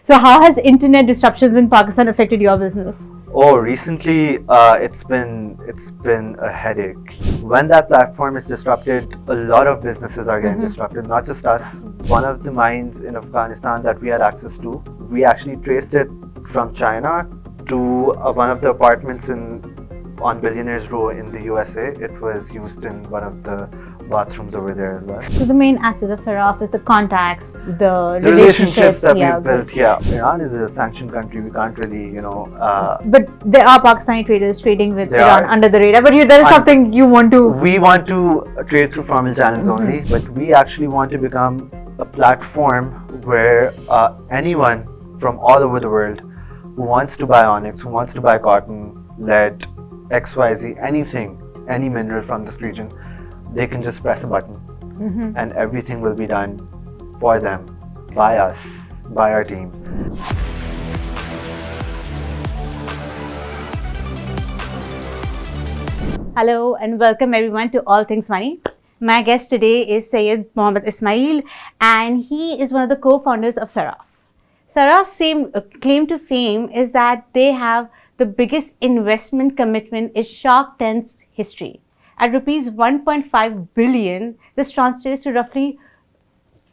So how has internet disruptions in Pakistan affected your business? Oh, recently it's been a headache. When that platform is disrupted, a lot of businesses are getting disrupted. Not just us. One of the mines in Afghanistan that we had access to, we actually traced it from China to one of the apartments on Billionaires Row in the USA. It was used in one of the bathrooms over there as well. So the main asset of Saraaf is the contacts, the relationships that yeah, we've built here. Iran is a sanctioned country. We can't really, But there are Pakistani traders trading with There Iran are. under the radar. But that is something you want to. We want to trade through formal channels only, but we actually want to become a platform where anyone from all over the world who wants to buy onyx, who wants to buy cotton, lead, XYZ, anything, any mineral from this region, they can just press a button and everything will be done for them, by us, by our team. Hello and welcome everyone to All Things Money. My guest today is Syed Muhammad Ismail and he is one of the co-founders of Saraaf. Saraaf's claim to fame is that they have the biggest investment commitment in Shark Tank's history. At rupees 1.5 billion, this translates to roughly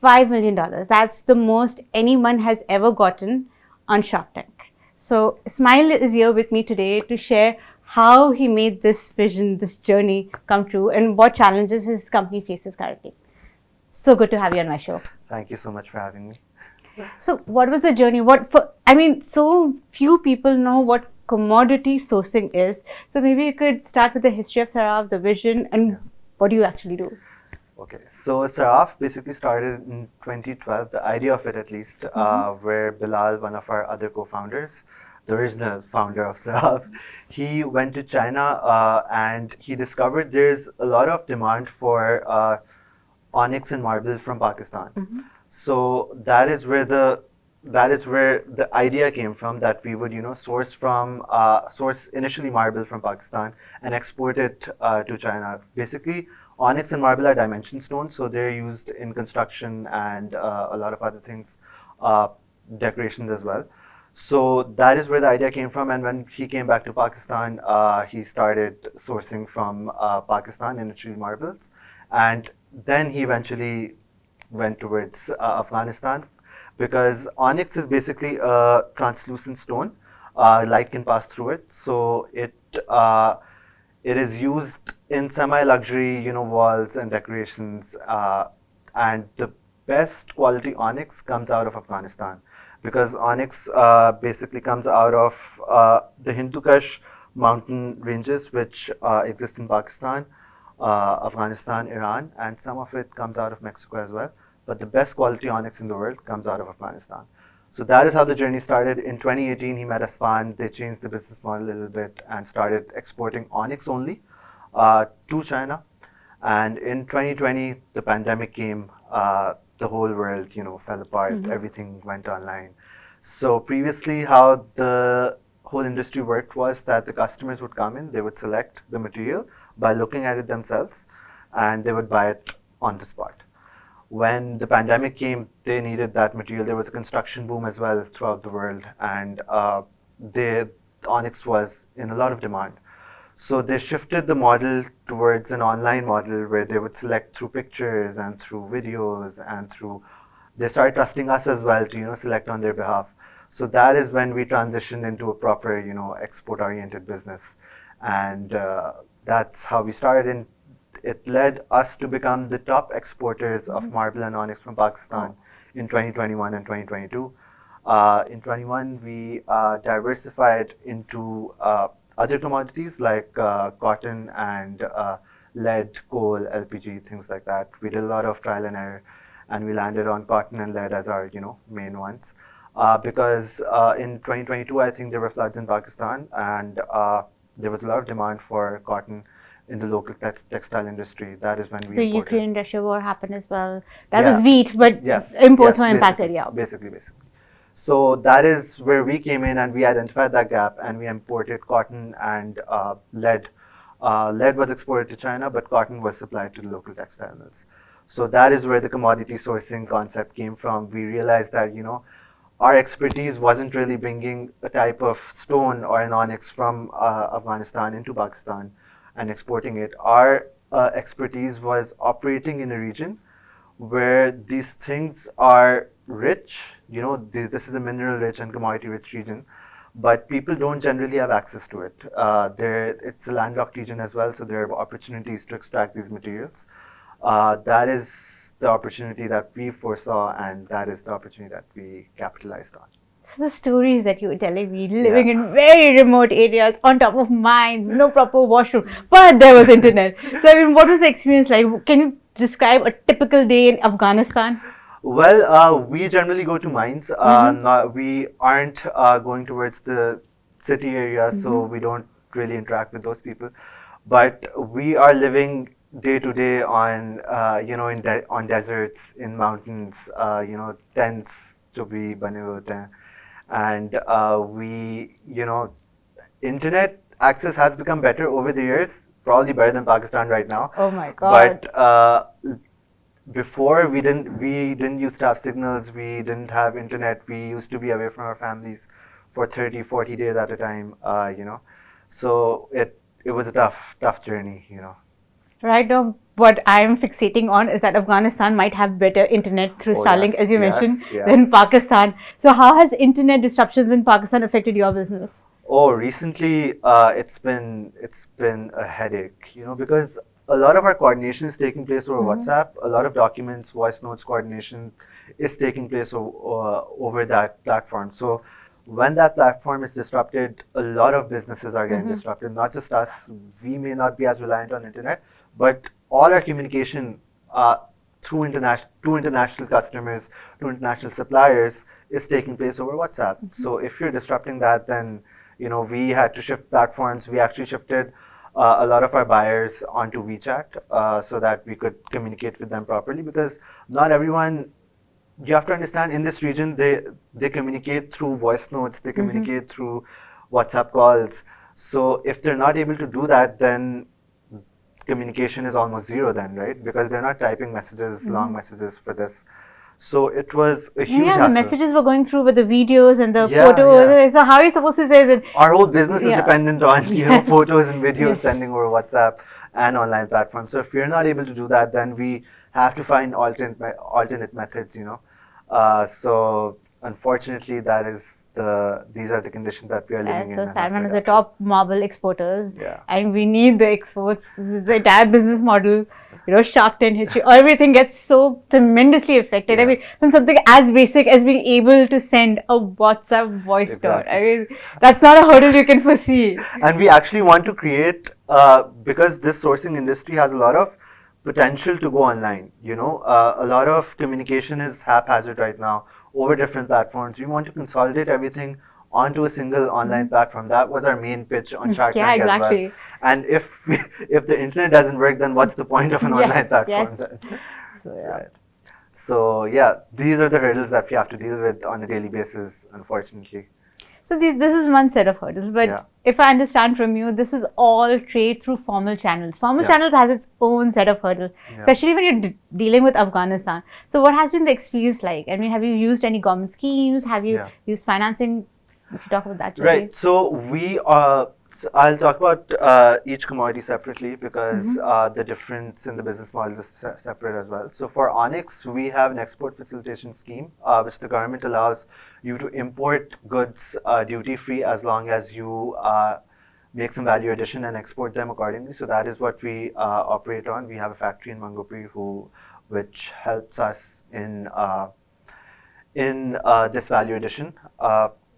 $5 million. That's the most anyone has ever gotten on Shark Tank. So Ismail is here with me today to share how he made this vision, this journey come true and what challenges his company faces currently. So good to have you on my show. Thank you so much for having me. So what was the journey? So few people know what commodity sourcing is. So maybe you could start with the history of Saraaf, the vision, and what do you actually do? Okay, so Saraaf basically started in 2012, the idea of it at least, where Bilal, one of our other co-founders, the original founder of Saraaf, he went to China and he discovered there's a lot of demand for onyx and marble from Pakistan. So that is where the idea came from, that we would source initially marble from Pakistan and export it to China. Basically, onyx and marble are dimension stones, so they're used in construction and a lot of other things, decorations as well. So that is where the idea came from, and when he came back to Pakistan, he started sourcing from Pakistan, initially marbles, and then he eventually went towards Afghanistan, because onyx is basically a translucent stone. Light can pass through it, so it is used in semi-luxury, walls and decorations. And the best quality onyx comes out of Afghanistan, because onyx basically comes out of the Hindu Kush mountain ranges, which exist in Pakistan, Afghanistan, Iran, and some of it comes out of Mexico as well. But the best quality onyx in the world comes out of Afghanistan. So that is how the journey started. In 2018, he met Asfan. They changed the business model a little bit and started exporting onyx only to China. And in 2020, the pandemic came. The whole world, fell apart. Everything went online. So previously, how the whole industry worked was that the customers would come in, they would select the material by looking at it themselves, and they would buy it on the spot. When the pandemic came, they needed that material. There was a construction boom as well throughout the world, and the onyx was in a lot of demand. So they shifted the model towards an online model where they would select through pictures and through videos, and they started trusting us as well to select on their behalf. So that is when we transitioned into a proper export-oriented business, and that's how we started. And it led us to become the top exporters of marble and onyx from Pakistan in 2021 and 2022. In 21, we diversified into other commodities like cotton and lead, coal, LPG, things like that. We did a lot of trial and error, and we landed on cotton and lead as our main ones. Because in 2022, I think there were floods in Pakistan, and there was a lot of demand for cotton in the local textile industry. That is when we The imported. Ukraine-Russia war happened as well. That was wheat, but imports were impacted. Basically. So that is where we came in, and we identified that gap, and we imported cotton and lead. Lead was exported to China, but cotton was supplied to the local textile mills. So that is where the commodity sourcing concept came from. We realized that our expertise wasn't really bringing a type of stone or an onyx from Afghanistan into Pakistan and exporting it. Our expertise was operating in a region where these things are rich. You know, this is a mineral rich and commodity rich region, but people don't generally have access to it. It's a landlocked region as well, so there are opportunities to extract these materials. That is the opportunity that we foresaw, and that is the opportunity that we capitalized on. So the stories that you were telling me, living in very remote areas, on top of mines, no proper washroom, but there was internet. So I mean, what was the experience like? Can you describe a typical day in Afghanistan? Well, we generally go to mines. We aren't going towards the city areas, so we don't really interact with those people. But we are living day to day on, on deserts, in mountains, tents to be bane hote hain. And internet access has become better over the years, probably better than Pakistan right now. Oh my God. But before we didn't used to have signals, we didn't have internet, we used to be away from our families for 30-40 days at a time, so it was a tough journey. Right now, what I'm fixating on is that Afghanistan might have better internet through Starlink, as you mentioned, than Pakistan. So how has internet disruptions in Pakistan affected your business? Oh, recently it's been a headache, because a lot of our coordination is taking place over WhatsApp. A lot of documents, voice notes coordination is taking place over that platform. So when that platform is disrupted, a lot of businesses are getting disrupted. Not just us. We may not be as reliant on internet, but all our communication through international customers, to international suppliers, is taking place over WhatsApp. So if you're disrupting that, then we had to shift platforms. We actually shifted a lot of our buyers onto WeChat so that we could communicate with them properly, because not everyone, you have to understand, in this region they communicate through voice notes, they communicate through WhatsApp calls. So if they're not able to do that, then communication is almost zero then, right? Because they're not typing messages, long messages for this. So it was a huge hassle. The messages were going through with the videos and the photos. So how are you supposed to say that? Our whole business is dependent on photos and videos sending over WhatsApp and online platforms. So if we're not able to do that, then we have to find alternate methods. So unfortunately, these are the conditions that we are living in. So Salman is the top marble exporters, and we need the exports. This is the entire business model. Shark Tank history, everything gets so tremendously affected. I mean, from something as basic as being able to send a WhatsApp voice note. I mean, that's not a hurdle you can foresee. And we actually want to create, because this sourcing industry has a lot of potential to go online. A lot of communication is haphazard right now over different platforms. We want to consolidate everything onto a single online platform. That was our main pitch on Shark Tank as well. And if the internet doesn't work, then what's the point of an online platform? So these are the hurdles that we have to deal with on a daily basis, unfortunately. So this is one set of hurdles, but if I understand from you, this is all trade through formal channels. Formal channels has its own set of hurdles, especially when you're dealing with Afghanistan. So what has been the experience like? I mean, have you used any government schemes? Have you used financing? If you talk about that today. Right. So I'll talk about each commodity separately, because the difference in the business model is separate as well. So for onyx, we have an export facilitation scheme, which the government allows you to import goods duty-free as long as you make some value addition and export them accordingly. So that is what we operate on. We have a factory in Mangopuri which helps us in this value addition.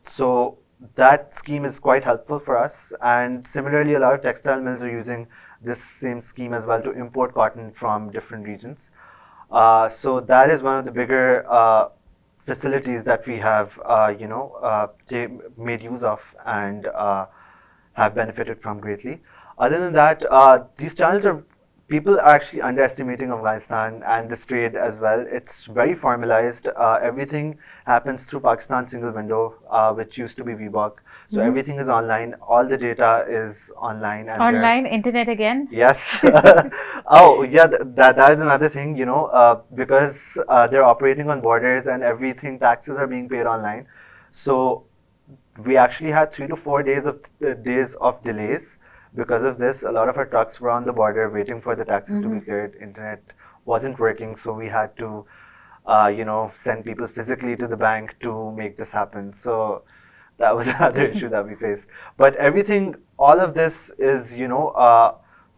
So that scheme is quite helpful for us, and similarly a lot of textile mills are using this same scheme as well to import cotton from different regions. So that is one of the bigger facilities that we have made use of and have benefited from greatly. Other than that, these channels are people are actually underestimating Afghanistan and this trade as well. It's very formalized. Everything happens through Pakistan single window, which used to be VBOC. So everything is online. All the data is online. And online, internet again? Yes. Oh, yeah, that is another thing, because they're operating on borders and everything, taxes are being paid online. So we actually had 3 to 4 days of delays. Because of this, a lot of our trucks were on the border waiting for the taxes to be cleared. Internet wasn't working, so we had to, send people physically to the bank to make this happen. So that was another issue that we faced. But everything, all of this is,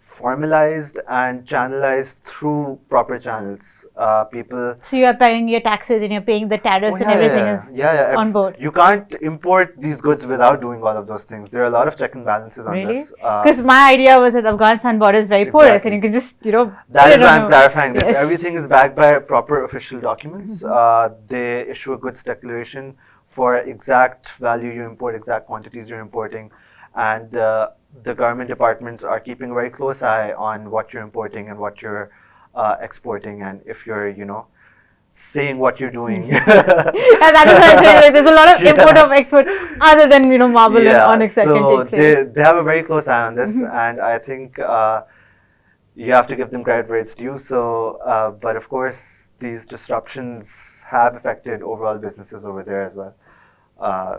formalized and channelized through proper channels. People. So you are paying your taxes and you're paying the tariffs and everything is on board. You can't import these goods without doing all of those things. There are a lot of check and balances on this. Because my idea was that Afghanistan border is very porous and you can just, That is why I'm clarifying this. Yes. Everything is backed by proper official documents. They issue a goods declaration for exact value you import, exact quantities you're importing. And the government departments are keeping a very close eye on what you're importing and what you're exporting, and if you're, saying what you're doing. And that is why I say there's a lot of import of export other than, marble and onyx that can take place. They have a very close eye on this, and I think you have to give them credit where it's due. So, but of course, these disruptions have affected overall businesses over there as well.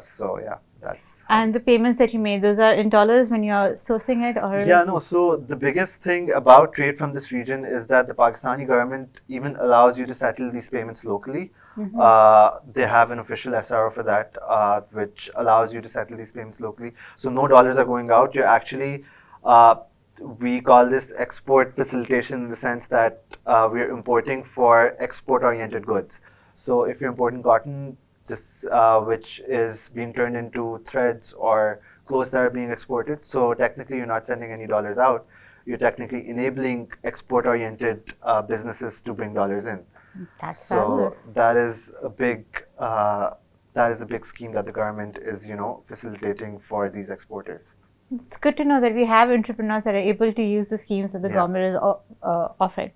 So yeah, that's. And the payments that you made, those are in dollars when you're sourcing it, or? Yeah, no. So the biggest thing about trade from this region is that the Pakistani government even allows you to settle these payments locally. They have an official SRO for that, which allows you to settle these payments locally. So no dollars are going out. You're actually, we call this export facilitation in the sense that we're importing for export-oriented goods. So if you're importing cotton, which is being turned into threads or clothes that are being exported. So technically, you're not sending any dollars out. You're technically enabling export-oriented businesses to bring dollars in. That's fabulous. That is a big scheme that the government is, facilitating for these exporters. It's good to know that we have entrepreneurs that are able to use the schemes that the government is offering.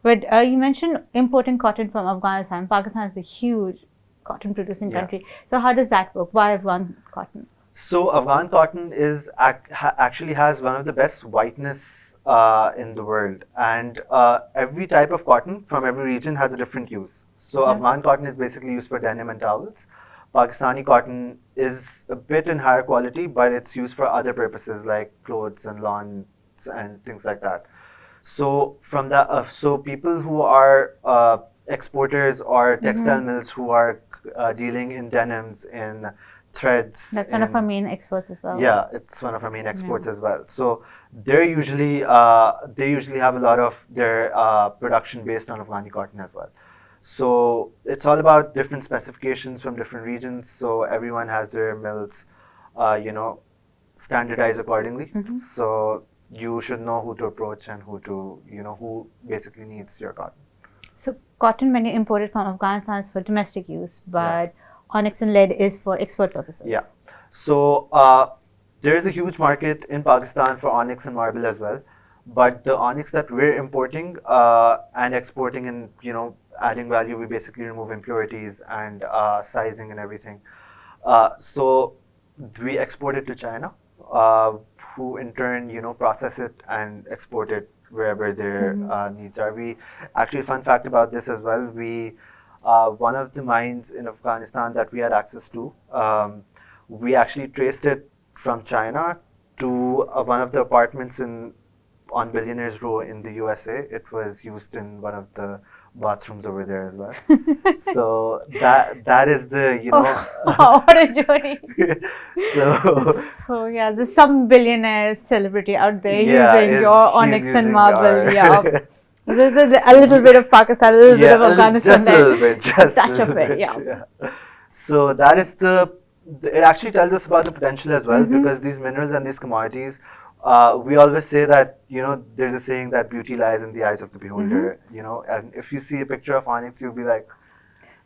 But you mentioned importing cotton from Afghanistan. Pakistan is a huge cotton producing country. So how does that work? Why Afghan cotton? So Afghan cotton is actually has one of the best whiteness in the world, and every type of cotton from every region has a different use. So Afghan cotton is basically used for denim and towels. Pakistani cotton is a bit in higher quality, but it's used for other purposes like clothes and lawns and things like that. So from that, so people who are exporters or textile mills who are dealing in denims, in threads. That's one of our main exports as well. Yeah, it's one of our main exports as well. So they usually have a lot of their production based on Afghani cotton as well. So it's all about different specifications from different regions. So everyone has their mills, standardized accordingly. So you should know who to approach and who basically needs your cotton. So cotton, when you import it from Afghanistan, is for domestic use, but onyx and lead is for export purposes. Yeah. So there is a huge market in Pakistan for onyx and marble as well, but the onyx that we're importing and exporting and adding value, we basically remove impurities and sizing and everything. So we export it to China, who in turn process it and export it wherever their needs are. We actually, fun fact about this as well, we one of the mines in Afghanistan that we had access to, we actually traced it from China to one of the apartments on Billionaires Row in the USA. It was used in one of the bathrooms over there as well. So that is the what a journey. So yeah, there's some billionaire celebrity out there using your onyx and marble. There's a little bit of Pakistan, a little bit of Afghanistan, just a little bit, just touch of it. Yeah. So that is it actually tells us about the potential as well, because these minerals and these commodities, we always say that, there's a saying that beauty lies in the eyes of the beholder, and if you see a picture of onyx, you'll be like,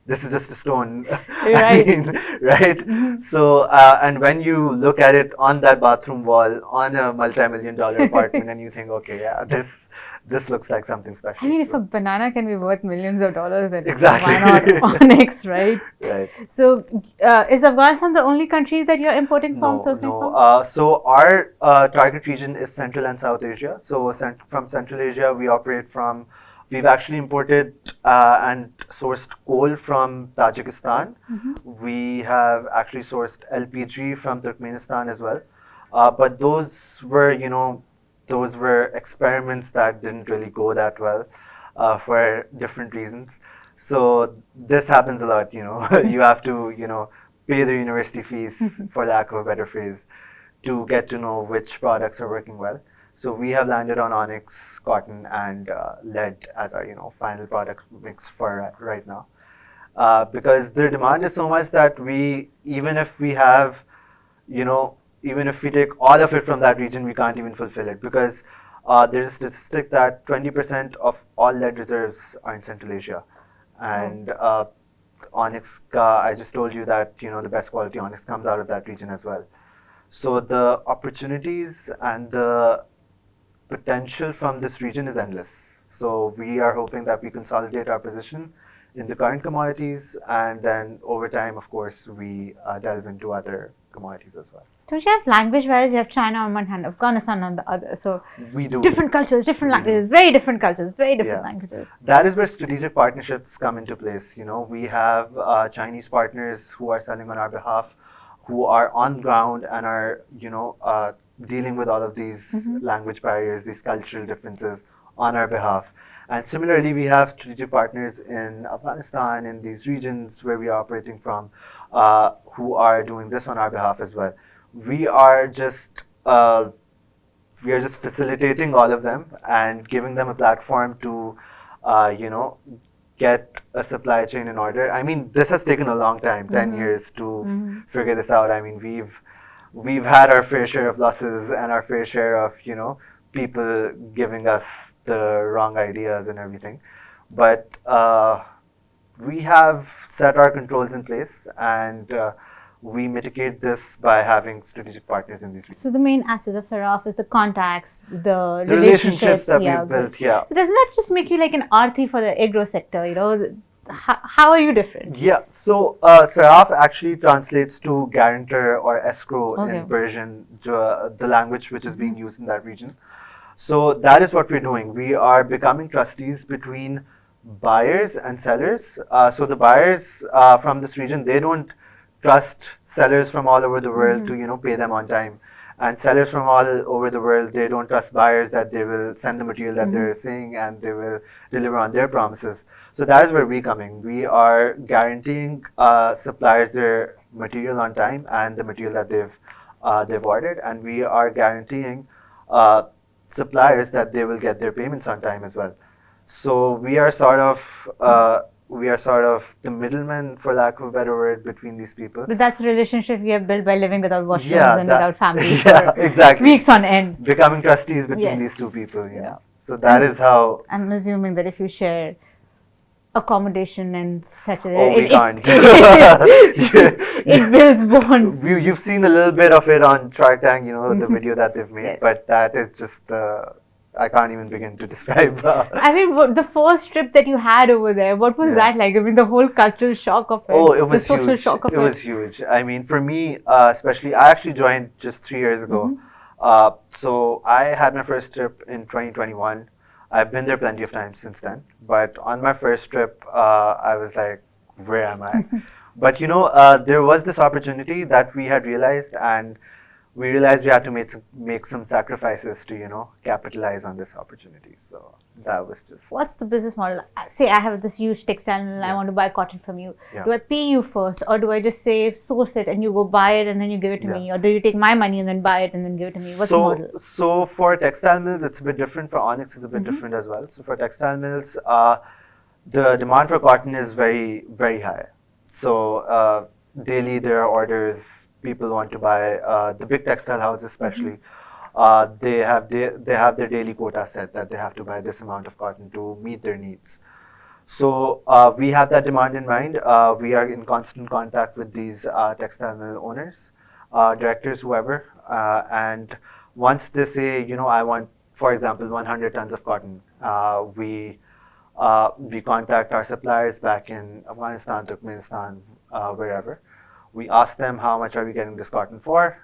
this is just a stone. Right. Right? So, and when you look at it on that bathroom wall on a multi-million-dollar apartment, and you think, okay, yeah, this looks like something special. I mean, if a banana can be worth millions of dollars, then Exactly. why not Onyx, right? Right. So, is Afghanistan the only country that you're importing from, sourcing from? So our target region is Central and South Asia. So from Central Asia, we've actually imported and sourced coal from Tajikistan. We have actually sourced LPG from Turkmenistan as well. But those were, those were experiments that didn't really go that well for different reasons. So this happens a lot, you have to, pay the university fees, for lack of a better phrase, to get to know which products are working well. So we have landed on onyx, cotton, and lead as our final product mix for right now, because the demand is so much that even if we have, even if we take all of it from that region, we can't even fulfill it, because there's a statistic that 20% of all lead reserves are in Central Asia, and onyx, I just told you that the best quality onyx comes out of that region as well. So the opportunities and the potential from this region is endless. So we are hoping that we consolidate our position in the current commodities, and then over time, of course, we delve into other commodities as well. Don't you have language barriers? You have China on one hand, Afghanistan on the other. So we do. Different cultures, different languages, very different cultures, very different languages. That is where strategic partnerships come into place. We have Chinese partners who are selling on our behalf, who are on ground and are, dealing with all of these language barriers, these cultural differences on our behalf. And similarly, we have strategic partners in Afghanistan, in these regions where we are operating from, who are doing this on our behalf as well. We are just facilitating all of them and giving them a platform to, get a supply chain in order. I mean, this has taken a long time, 10 years to figure this out. I mean, we've had our fair share of losses and our fair share of, people giving us the wrong ideas and everything. But we have set our controls in place, and we mitigate this by having strategic partners in these regions. So the main asset of Saraaf is the contacts, the relationships that we've built. So doesn't that just make you like an arthi for the agro sector? How are you different? Yeah, so Saraaf actually translates to guarantor or escrow in Persian, the language which is being used in that region. So that is what we're doing. We are becoming trustees between buyers and sellers. So the buyers from this region, they don't trust sellers from all over the world to pay them on time, and sellers from all over the world, they don't trust buyers that they will send the material that they're saying and they will deliver on their promises. So that is where we come in. We are guaranteeing suppliers their material on time and the material that they've ordered, and we are guaranteeing suppliers that they will get their payments on time as well. So we are sort of the middleman, for lack of a better word, between these people. But that's a relationship we have built by living without washrooms and without families for weeks on end. Becoming trustees between these two people. So that is how. I'm assuming that if you share accommodation and such we can't. It builds bonds. You've seen a little bit of it on Shark Tank, the video that they've made, but that is just. I can't even begin to describe. I mean, the first trip that you had over there, what was that like? I mean, the whole cultural shock of it. Oh, it was the social huge. shock of it. It was huge. I mean, for me, especially, I actually joined just 3 years ago. So I had my first trip in 2021. I've been there plenty of times since then. But on my first trip, I was like, where am I? But, there was this opportunity that we had realized, and we realized we had to make some sacrifices to, capitalize on this opportunity. So that was just. What's the business model? Say I have this huge textile mill, I want to buy cotton from you. Do I pay you first, or do I just say source it and you go buy it and then you give it to me, or do you take my money and then buy it and then give it to me? What's the model? So for textile mills, it's a bit different. For onyx, it's a bit different as well. So for textile mills, the demand for cotton is very, very high. So daily there are orders. People want to buy, the big textile houses especially, they have their daily quota set that they have to buy this amount of cotton to meet their needs. So we have that demand in mind. We are in constant contact with these textile mill owners, directors, whoever, and once they say, I want, for example, 100 tons of cotton, we contact our suppliers back in Afghanistan, Turkmenistan, wherever. We ask them how much are we getting this cotton for.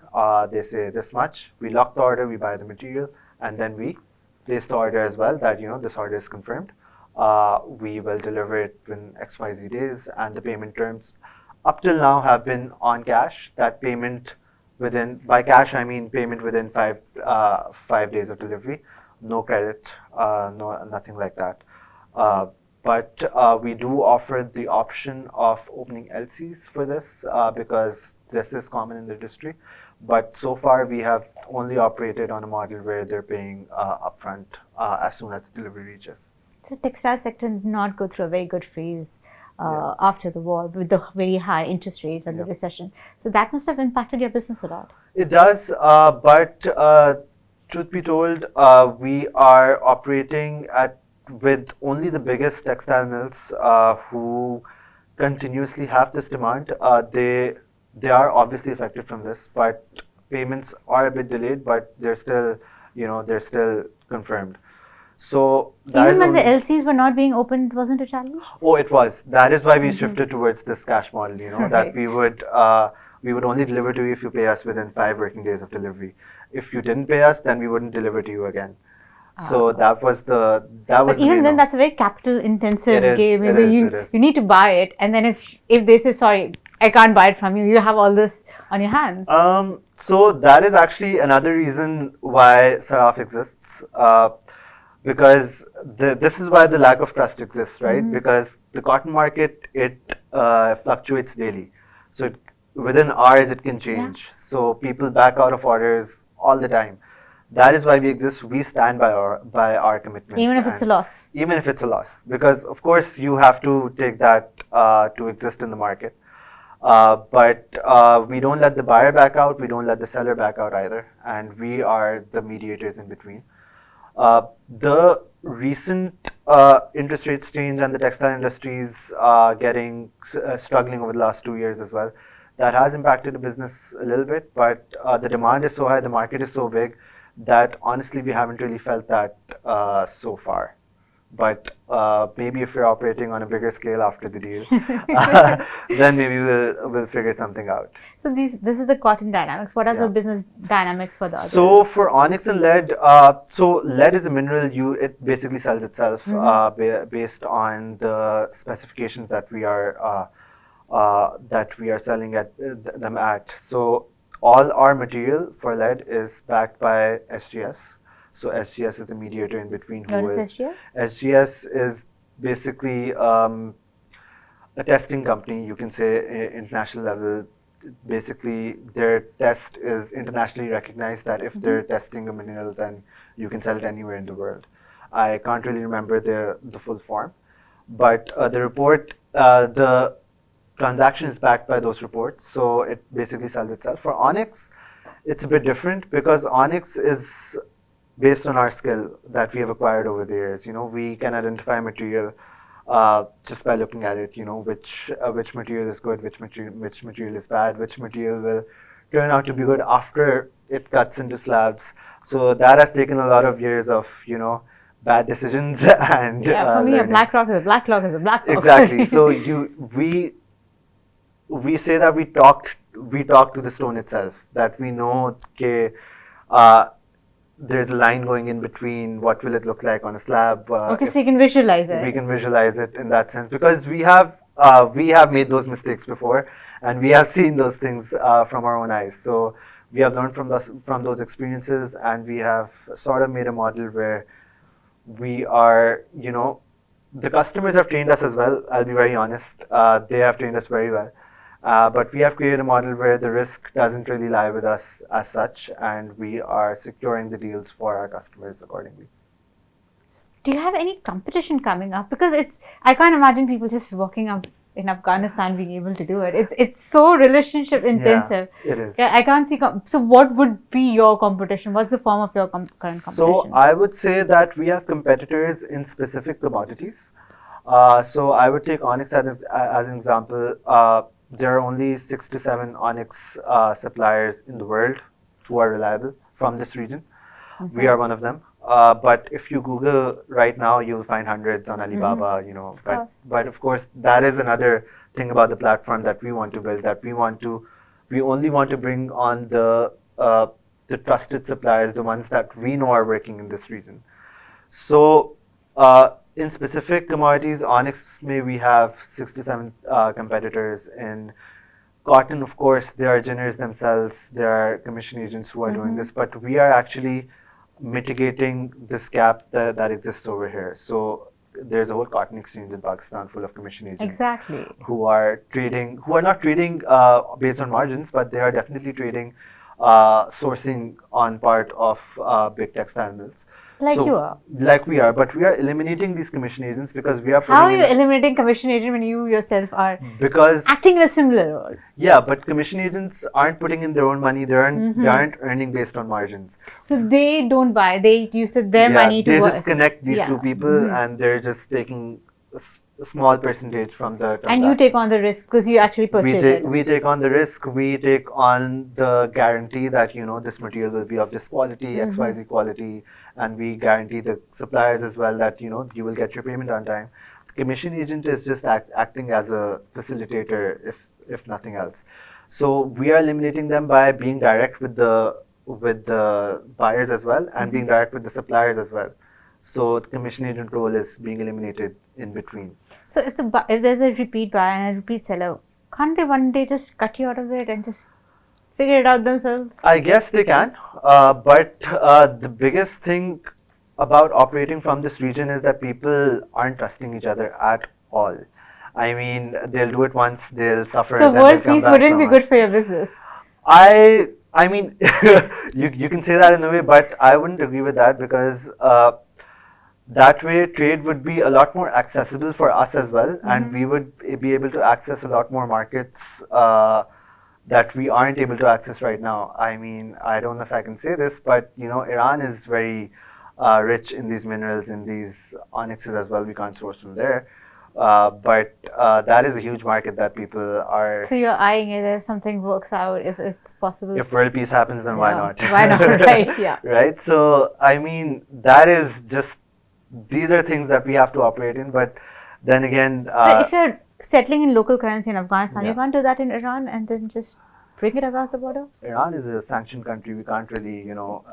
They say this much. We lock the order, we buy the material, and then we place the order as well that this order is confirmed. We will deliver it in XYZ days, and the payment terms up till now have been on cash. That payment by cash I mean payment within 5 days of delivery. No credit, nothing like that. But we do offer the option of opening LCs for this because this is common in the industry. But so far, we have only operated on a model where they're paying upfront as soon as the delivery reaches. The textile sector did not go through a very good phase after the war with the very high interest rates and the recession. So that must have impacted your business a lot. It does, but truth be told, we are operating with only the biggest textile mills who continuously have this demand. They are obviously affected from this, but payments are a bit delayed, but they're still confirmed. So even when the LCs were not being opened, it wasn't a challenge? Oh, it was. That is why we shifted towards this cash model, that we would only deliver to you if you pay us within 5 working days of delivery. If you didn't pay us, then we wouldn't deliver to you again. So that was the But even then, that's a very capital intensive game. It is. You need to buy it, and then if they say sorry, I can't buy it from you, you have all this on your hands. So that is actually another reason why Saraaf exists. Because this is why the lack of trust exists, right? Because the cotton market, it fluctuates daily. So within hours, it can change. So people back out of orders all the time. That is why we exist. We stand by our commitments. Even if it's a loss. Even if it's a loss. Because, of course, you have to take that to exist in the market. But we don't let the buyer back out. We don't let the seller back out either. And we are the mediators in between. The recent interest rates change and the textile industries struggling over the last 2 years as well. That has impacted the business a little bit, but the demand is so high, the market is so big that honestly we haven't really felt that so far. But maybe if we're operating on a bigger scale after the deal, then maybe we'll figure something out. So this is the cotton dynamics. What are the business dynamics for the others? So for onyx and lead, so lead is a mineral. It basically sells itself based on the specifications that we are selling them at. So all our material for lead is backed by SGS. So SGS is the mediator in between. What is SGS? SGS is basically a testing company, you can say, international level. Basically, their test is internationally recognized that if they're testing a mineral, then you can sell it anywhere in the world. I can't really remember the full form, but the transaction is backed by those reports, so it basically sells itself. For onyx, it's a bit different because onyx is based on our skill that we have acquired over the years. We can identify material just by looking at it. Which material is good, which material is bad, which material will turn out to be good after it cuts into slabs. So that has taken a lot of years of bad decisions and for me, a black rock is a black rock is a black rock. Exactly. So we say that we talk to the stone itself, that we know there's a line going in between. What will it look like on a slab? Okay, so you can visualize it. We can visualize it in that sense because we have made those mistakes before, and we have seen those things from our own eyes. So we have learned from those experiences, and we have sort of made a model where we are, the customers have trained us as well. I'll be very honest. They have trained us very well. But we have created a model where the risk doesn't really lie with us as such, and we are securing the deals for our customers accordingly. Do you have any competition coming up? Because I can't imagine people just walking up in Afghanistan being able to do it. It's so relationship intensive. Yeah, it is. Yeah, I can't see. So what would be your competition? What's the form of your current competition? So I would say that we have competitors in specific commodities. So I would take onyx as an example. There are only 6 to 7 onyx suppliers in the world who are reliable from this region. We are one of them. But if you Google right now, you'll find hundreds on Alibaba, you know. But of course, that is another thing about the platform that we want to build, that we only want to bring on the trusted suppliers, the ones that we know are working in this region. So in specific commodities, onyx we have 6 to 7 competitors. In cotton, of course, there are ginners themselves, there are commission agents who are doing this, but we are actually mitigating this gap that exists over here. So there's a whole cotton exchange in Pakistan full of commission agents. Exactly. Who are not trading based on margins, but they are definitely trading sourcing on part of big textile mills. Like you are. Like we are, but we are eliminating these commission agents because we are putting How are you eliminating commission agent when you yourself are because acting in a similar role? Yeah, but commission agents aren't putting in their own money. They aren't earning based on margins. So they don't buy. They use their money to they work. just connect these two people and they're just taking a small percentage from the transaction. And you take on the risk because you actually purchase it. We take on the risk. We take on the guarantee that, you know, this material will be of this quality, XYZ quality, and we guarantee the suppliers as well that, you know, you will get your payment on time. The commission agent is just acting as a facilitator, if nothing else. So we are eliminating them by being direct with the buyers as well and being direct with the suppliers as well. So the commission agent role is being eliminated in between. So if there's a repeat buyer and a repeat seller, can't they one day just cut you out of it and just figure it out themselves? I guess they can, but the biggest thing about operating from this region is that people aren't trusting each other at all. I mean, they'll do it once, they'll suffer. So world peace wouldn't be good for your business. I mean, you can say that in a way, but I wouldn't agree with that because that way trade would be a lot more accessible for us as well, and we would be able to access a lot more markets that we aren't able to access right now. I mean, I don't know if I can say this, but you know, Iran is very rich in these minerals, in these onyxes as well. We can't source from there. But that is a huge market that people are... So you're eyeing it if something works out, if it's possible. If world peace happens, then why not? Why not, right, yeah. Right, so I mean, that is just... These are things that we have to operate in, but then again... But if you're settling in local currency in Afghanistan, you can't do that in Iran and then just bring it across the border? Iran is a sanctioned country. We can't really, you know...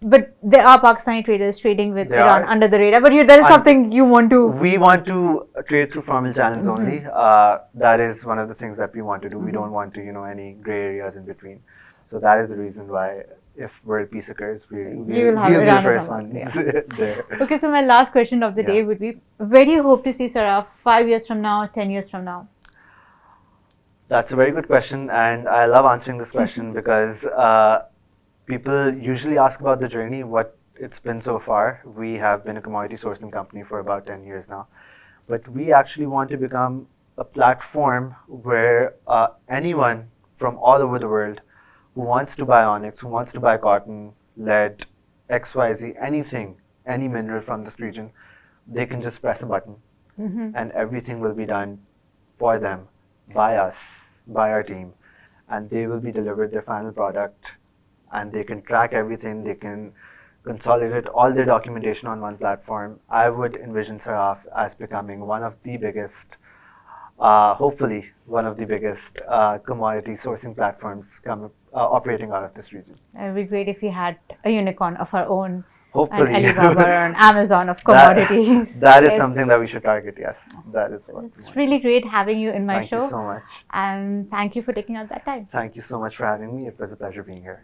But there are Pakistani traders trading with Iran under the radar. But that is something you want to... We want to trade through formal channels only. That is one of the things that we want to do. We don't want to, you know, any gray areas in between. So that is the reason why, if world peace occurs, we'll be the first one there. Okay, so my last question of the day would be, where do you hope to see Saraaf 5 years from now, 10 years from now? That's a very good question, and I love answering this question because people usually ask about the journey, what it's been so far. We have been a commodity sourcing company for about 10 years now, but we actually want to become a platform where anyone from all over the world who wants to buy onyx, who wants to buy cotton, lead, XYZ, anything, any mineral from this region, they can just press a button and everything will be done for them, by us, by our team, and they will be delivered their final product and they can track everything, they can consolidate all their documentation on one platform. I would envision Saraaf as becoming one of the biggest, hopefully one of the biggest commodity sourcing platforms operating out of this region. It would be great if we had a unicorn of our own. Hopefully. And Alibaba or an Amazon of commodities. That is something that we should target, yes. That is what it's really great having you in my show. Thank you so much. And thank you for taking out that time. Thank you so much for having me. It was a pleasure being here.